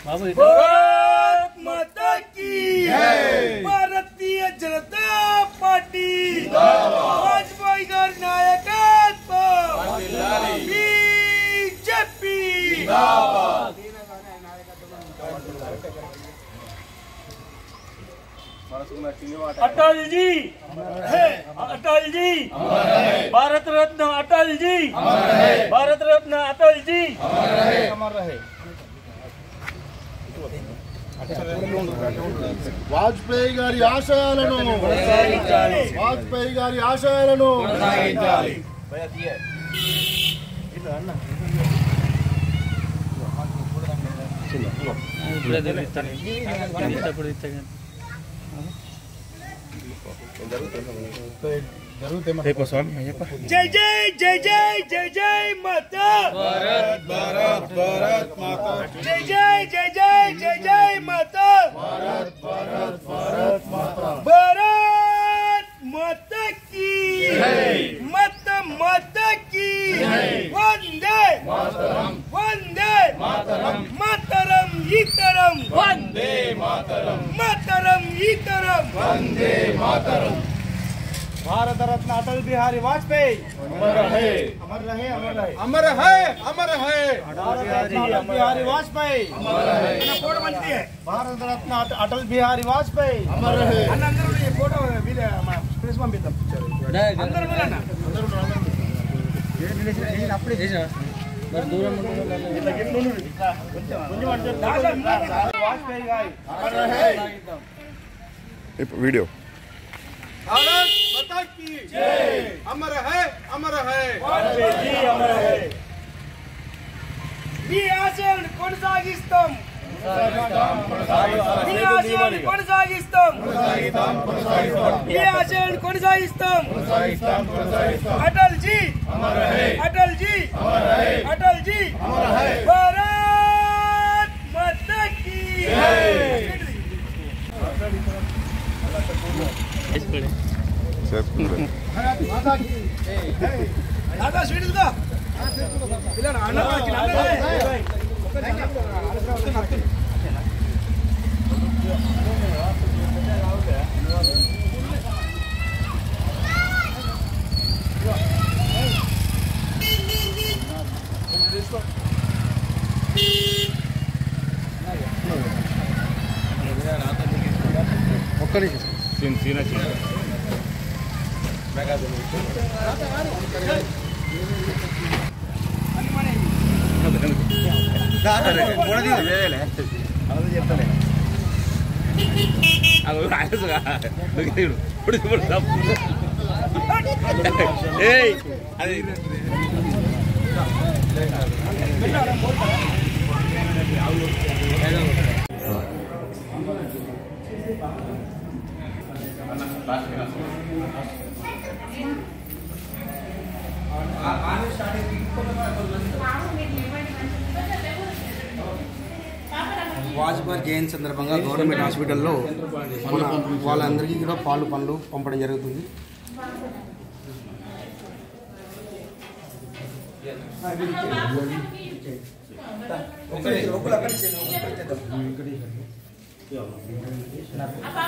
भारत माता की भारतीय जनता पार्टी वाजपेयी गारी नायकत्व बीजेपी अटल जी भारत रत्न अटल जी भारत रत्न अटल जी अमर रहे। వాజ్పేయి గారి ఆశయాలను వాజ్పేయి గారి ఆశయాలను जय जय जय जय जय जय माता भारत भारत भारत माता जय जय जय जय जय जय माता भारत भारत भारत माता भारत माता की माता माता की वंदे मातरम वंदे मातरम मातरम इतरम वंदे मातरम मातरम इतरम वंदे मातरम। भारत रत्न अटल बिहारी वाजपेयी अमर रहे अमर रहे अमर रहे अमर है अमर है अटल बिहारी वाजपेयी अमर रहे फोटो बनती है भारत रत्न अटल बिहारी वाजपेयी अमर रहे అందరూ ఫోటో ప్రెస్ పంపిద్దాం అందరూ అప్పుడే వాజ్పేయి గారి वीडियो भारत माता की जय अमर है वाजपेयी जी अमर है మీ ఆశయాలను కొనసాగిస్తాం మీ ఆశయాలను కొనసాగిస్తాం మీ ఆశయాలను కొనసాగిస్తాం అటల్ జీ అమర్ రహే అటల్ జీ అమర్ రహే అటల్ జీ అమర్ రహే భారత్ మాతా కీ జై दादा स्वीट दा ಇಲ್ಲ ಅಣ್ಣ ಹಾಕಿಲ್ಲ ఒక్కరి సీనా వాజ్పేయి జయంతి సందర్భంగా గవర్నమెంట్ హాస్పిటల్లో వాళ్ళందరికీ కూడా పాలు పండ్లు పంపడం జరుగుతుంది.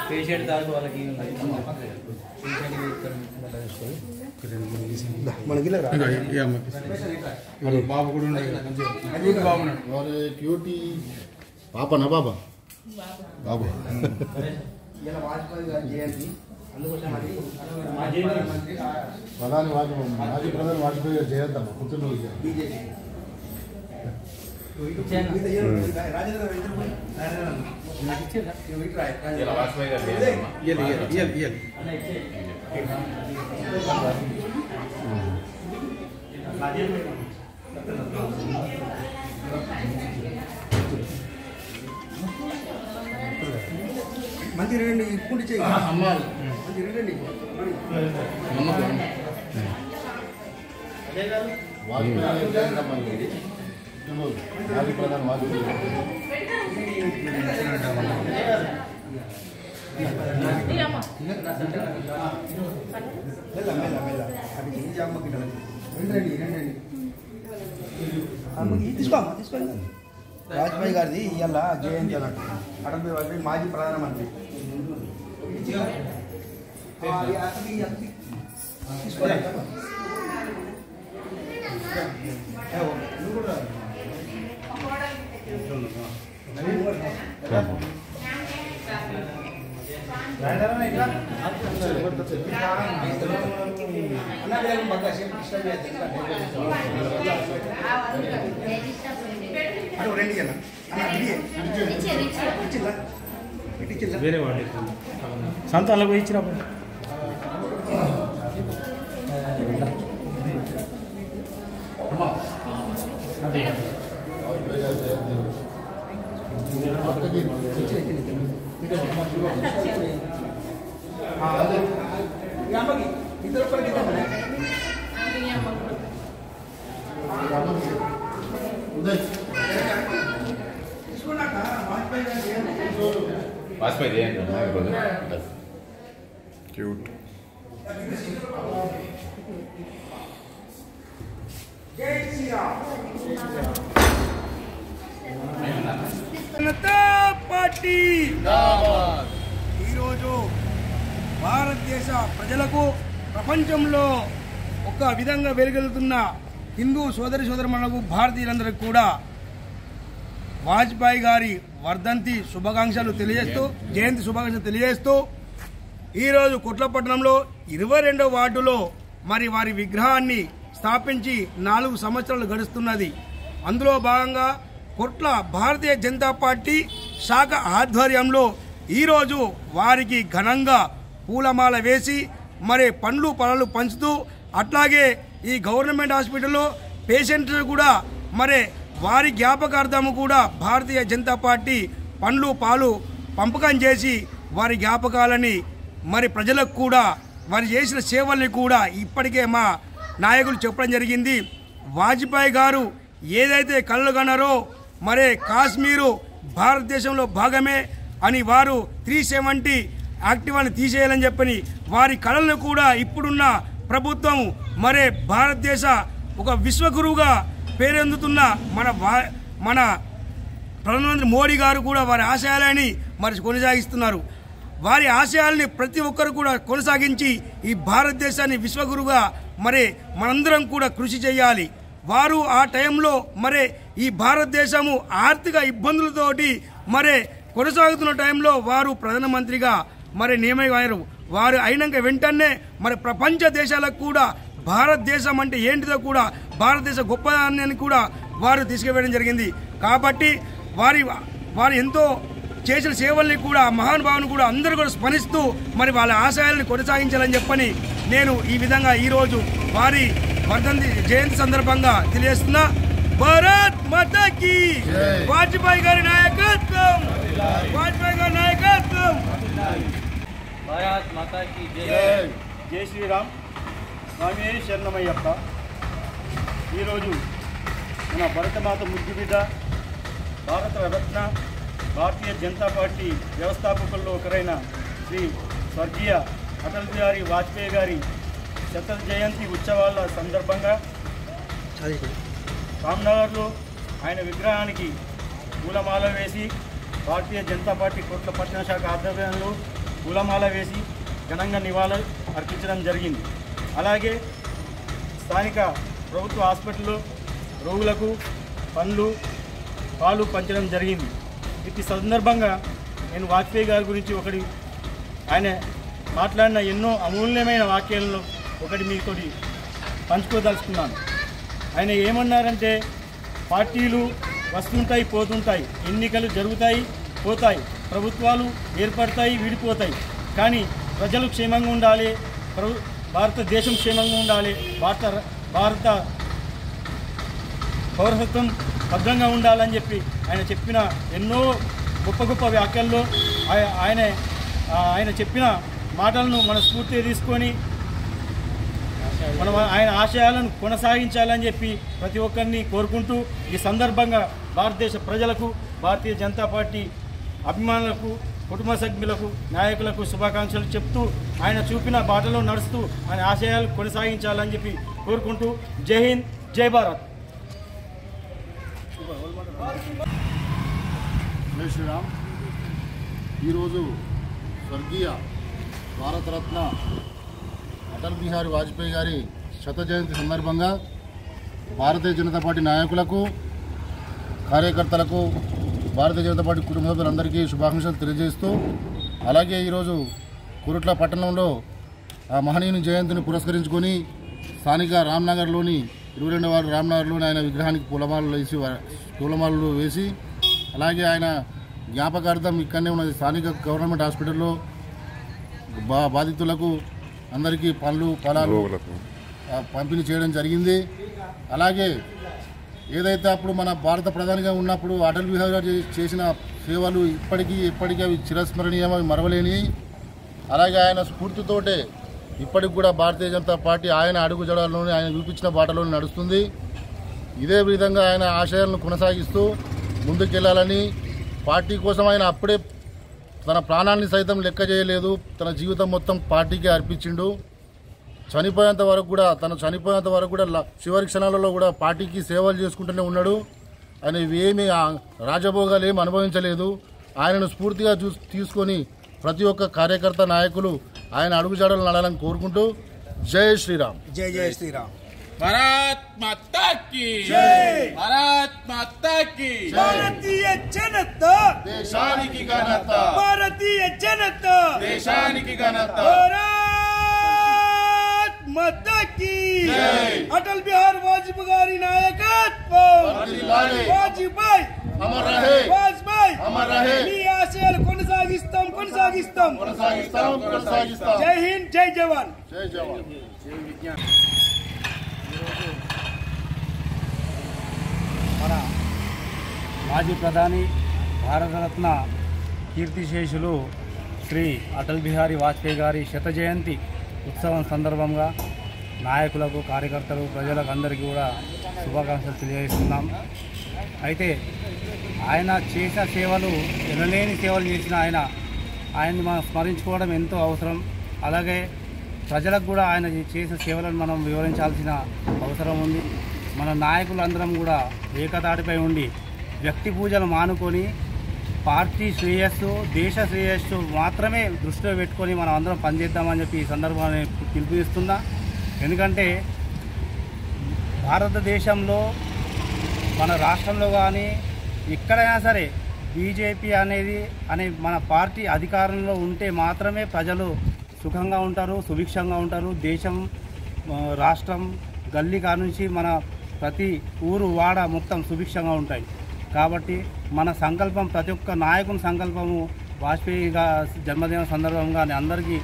పేషెంట్ దాకా వాళ్ళకి బాబు కూడా క్యూటీ పాపనా బాబా బాబు ప్రధాని మాజీ ప్రధాని వాజ్పేయి గారు జయంతమ్మ పుట్టినరోజు మంచి రెండు ఇప్పుడు మంచి రెండు వాజ్పేయి జయంతమ్మ మాజీ ప్రధాని వాజ్పేయి తీసుకోండి వాజ్పేయి గారిది ఇవాళ జయంతి అన్నట్టు. అటల్ బిహారీ వాజ్పేయి మాజీ ప్రధానమంత్రి. వేరే వాడి సంతాలకు ఇచ్చినప్పుడు వాజ్పేయి క్యూట్. జనతా పార్టీ ఈరోజు భారతదేశ ప్రజలకు ప్రపంచంలో ఒక విధంగా వెలుగెలుతున్న హిందూ సోదరిమణులకు భారతీయులందరికీ కూడా వాజ్పేయి గారి వర్ధంతి శుభాకాంక్షలు తెలియజేస్తూ జయంతి శుభాకాంక్షలు తెలియజేస్తూ ఈరోజు కొట్లపట్నంలో 22వ వార్డులో మరి వారి విగ్రహాన్ని స్థాపించి 4 సంవత్సరాలు గడుస్తున్నది. అందులో భాగంగా కొట్ల భారతీయ జనతా పార్టీ శాఖ ఆధ్వర్యంలో ఈరోజు వారికి ఘనంగా పూలమాల వేసి మరి పండ్లు పళ్ళు పంచుతూ అట్లాగే ఈ గవర్నమెంట్ హాస్పిటల్లో పేషెంట్లు కూడా మరి వారి జ్ఞాపకార్థము కూడా భారతీయ జనతా పార్టీ పండ్లు పాలు పంపకం చేసి వారి జ్ఞాపకాలని మరి ప్రజలకు కూడా వారు చేసిన సేవల్ని కూడా ఇప్పటికే మా నాయకులు చెప్పడం జరిగింది. వాజ్పేయి గారు ఏదైతే కలలు కన్నారో మరి కాశ్మీరు భారతదేశంలో భాగమే అని వారు 370 యాక్టివాన్ని తీసేయాలని చెప్పని వారి కళలను కూడా ఇప్పుడున్న ప్రభుత్వం మరి భారతదేశ ఒక విశ్వగురువుగా పేరొందుతున్న మన ప్రధానమంత్రి మోడీ గారు కూడా వారి ఆశయాలని మరి కొనసాగిస్తున్నారు. వారి ఆశయాల్ని ప్రతి ఒక్కరు కూడా కొనసాగించి ఈ భారతదేశాన్ని విశ్వగురువుగా మరి మనందరం కూడా కృషి చేయాలి. వారు ఆ టైంలో మరి ఈ భారతదేశము ఆర్థిక ఇబ్బందులతోటి మరి కొనసాగుతున్న టైంలో వారు ప్రధానమంత్రిగా మరి నియమయ్యారు. వారు అయినాక వెంటనే మరి ప్రపంచ దేశాలకు కూడా భారతదేశం అంటే ఏంటిదో కూడా భారతదేశ గొప్పదాన్ని కూడా వారు తీసుకువెళ్ళడం జరిగింది. కాబట్టి వారు ఎంతో చేసిన సేవల్ని కూడా మహానుభావుని కూడా అందరూ కూడా స్మరిస్తూ మరి వాళ్ళ ఆశయాలను కొనసాగించాలని చెప్పని నేను ఈ విధంగా ఈరోజు వారి వర్ధంతి జయంతి సందర్భంగా తెలియజేస్తున్నా. భారత్ మాతాకి వాజ్పేయి గారి నాయకత్వం, వాజ్పేయి గారి నాయకత్వం. భారత్ మాతాకి జై. జై శ్రీరామ్. స్వామి శరణమయ్యప్ప. ఈరోజు మన భరతమాత ముద్దుబిడ్డ, భారత రత్న, భారతీయ జనతా పార్టీ వ్యవస్థాపకుల్లో ఒకరైన శ్రీ స్వర్గీయ అటల్ బిహారీ వాజ్పేయి గారి శత జయంతి ఉత్సవాల సందర్భంగా రామ్నగర్లో ఆయన విగ్రహానికి పూలమాల వేసి భారతీయ జనతా పార్టీ కొట్ల పట్టణ శాఖ ఆధ్వర్యంలో పూలమాల వేసి ఘనంగా నివాళులు అర్పించడం జరిగింది. అలాగే స్థానిక ప్రభుత్వ హాస్పిటల్లో రోగులకు పండ్లు పాలు పంచడం జరిగింది. ఈ సందర్భంగా నేను వాజ్పేయి గారి గురించి ఆయన మాట్లాడిన ఎన్నో అమూల్యమైన వాక్యాలను మీతోటి పంచుకోదలుచుకున్నాను. ఆయన ఏమన్నారంటే, పార్టీలు వస్తుంటాయి పోతుంటాయి, ఎన్నికలు జరుగుతాయి పోతాయి, ప్రభుత్వాలు ఏర్పడతాయి విడిపోతాయి, కానీ ప్రజలు క్షేమంగా ఉండాలి, భారతదేశం క్షేమంగా ఉండాలి, భారత పౌరసత్వం భద్రంగా ఉండాలని చెప్పి ఆయన చెప్పిన ఎన్నో గొప్ప గొప్ప వ్యాఖ్యల్లో ఆయన చెప్పిన మాటలను మన స్ఫూర్తిగా తీసుకొని మనం ఆయన ఆశయాలను కొనసాగించాలని చెప్పి ప్రతి ఒక్కరిని కోరుకుంటూ ఈ సందర్భంగా భారతదేశ ప్రజలకు, భారతీయ జనతా పార్టీ అభిమానులకు, కుటుంబ సభ్యులకు, నాయకులకు శుభాకాంక్షలు చెప్తూ ఆయన చూపిన బాటలో నడుస్తూ ఆయన ఆశయాలు కొనసాగించాలని చెప్పి కోరుకుంటూ జై హింద్, జై భారత్. జై శ్రీరామ్. ఈరోజు స్వర్గీయ భారతరత్న అటల్ బిహారీ వాజ్పేయి గారి శత జయంతి సందర్భంగా భారతీయ జనతా పార్టీ నాయకులకు, కార్యకర్తలకు, భారతీయ జనతా పార్టీ కుటుంబ సభ్యులందరికీ శుభాకాంక్షలు తెలియజేస్తూ, అలాగే ఈరోజు కురుట్ల పట్టణంలో ఆ మహనీయుని జయంతిని పురస్కరించుకొని స్థానిక రామ్నగర్లోని 22వ వార్డు రామ్నగర్లోని ఆయన విగ్రహానికి పూలమాలలు వేసి అలాగే ఆయన జ్ఞాపకార్థం ఇక్కడనే ఉన్నది స్థానిక గవర్నమెంట్ హాస్పిటల్లో బాధితులకు అందరికీ పండ్లు ఫలాలు పంపిణీ చేయడం జరిగింది. అలాగే ఏదైతే అప్పుడు మన భారత ప్రధానిగా ఉన్నప్పుడు అటల్ బిహారీ గారు చేసిన సేవలు ఇప్పటికీ అవి చిరస్మరణీయం, అవి మరవలేని. అలాగే ఆయన స్ఫూర్తితోటే ఇప్పటికి కూడా భారతీయ జనతా పార్టీ ఆయన అడుగుజాడల్లోనే, ఆయన చూపించిన బాటలోనే నడుస్తుంది. ఇదే విధంగా ఆయన ఆశయాలను కొనసాగిస్తూ ముందుకెళ్లాలని, పార్టీ కోసం ఆయన అప్పుడే తన ప్రాణాన్ని సైతం లెక్క చేయలేదు, తన జీవితం మొత్తం పార్టీకి అర్పించిండు. చనిపోయేంత వరకు కూడా చివరి క్షణాలలో కూడా పార్టీకి సేవలు చేసుకుంటూనే ఉన్నాడు. ఆయన ఏమీ రాజభోగాలు ఏమి అనుభవించలేదు. ఆయనను స్ఫూర్తిగా తీసుకొని ప్రతి ఒక్క కార్యకర్త, నాయకులు ఆయన అడుగుజాడలు నడాలని కోరుకుంటూ జై శ్రీరామ్. జై జై శ్రీరామ్. భారత్ మాతా కీ జై. భారత్ మాతా కీ భారతీయ జనతా దేశానికి ఘనత, భారతీయ జనతా దేశానికి ఘనత. భారత్ మాతా కీ జై. అటల్ బిహారీ వాజ్పేయి గారి నాయకత్వం, వర్ధిల్లాలి. వాజ్పేయి అమర్ రహే, వాజ్పేయి అమర్ రహే. మీ ఆశయాలు కొనసాగిస్తాం. కొనసాగిస్తాం. జై హింద్, జై జవాన్. జై జవాన్. మన మాజీ ప్రధాని, భారతరత్న కీర్తిశేషులు శ్రీ అటల్ బిహారీ వాజ్పేయి గారి శత జయంతి ఉత్సవం సందర్భంగా నాయకులకు, కార్యకర్తలు, ప్రజలకు అందరికీ కూడా శుభాకాంక్షలు తెలియజేస్తున్నాం. అయితే ఆయన చేసిన సేవలు, ఎనలేని సేవలు చేసిన ఆయన్ని మనం స్మరించుకోవడం ఎంతో అవసరం. అలాగే ప్రజలకు కూడా ఆయన చేసిన సేవలను మనం వివరించాల్సిన అవసరం ఉంది. మన నాయకులందరం కూడా ఏకతాటిపై ఉండి వ్యక్తి పూజలు మానుకొని పార్టీ శ్రేయస్సు, దేశ శ్రేయస్సు మాత్రమే దృష్టిలో పెట్టుకొని మనం అందరం పనిచేద్దామని చెప్పి ఈ సందర్భాన్ని పిలుపునిస్తున్నా. ఎందుకంటే భారతదేశంలో, మన రాష్ట్రంలో కానీ ఎక్కడైనా సరే బీజేపీ అనే మన పార్టీ అధికారంలో ఉంటే మాత్రమే ప్రజలు సుఖంగా ఉంటారు, సుభిక్షంగా ఉంటారు. దేశం, రాష్ట్రం, గల్లీ కాడ నుంచి మన ప్రతి ఊరు, వాడ మొత్తం సుభిక్షంగా ఉంటాయి. కాబట్టి మన సంకల్పం, ప్రతి ఒక్క నాయకుని సంకల్పము వాజ్పేయి జన్మదిన సందర్భంగా అందరికీ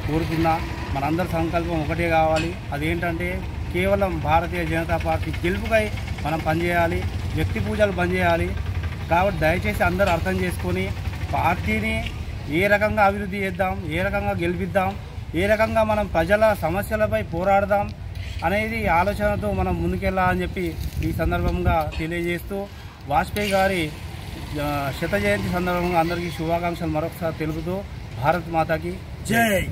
కోరుతున్నా. మనందరి సంకల్పం ఒకటే కావాలి. అదేంటంటే కేవలం భారతీయ జనతా పార్టీ గెలుపుకై మనం పనిచేయాలి, వ్యక్తి పూజలు బంద్ చేయాలి. కాబట్టి దయచేసి అందరూ అర్థం చేసుకొని పార్టీని ఏ రకంగా అభివృద్ధి చేద్దాం, ఏ రకంగా గెలిపిద్దాం, ఏ రకంగా మనం ప్రజల సమస్యలపై పోరాడదాం అనేది ఆలోచనతో మనం ముందుకెళ్ళాలని చెప్పి ఈ సందర్భంగా తెలియజేస్తూ, వాజ్పేయి గారి శత జయంతి సందర్భంగా అందరికీ శుభాకాంక్షలు మరొకసారి తెలుపుతూ, భారత్ మాతాకి జై.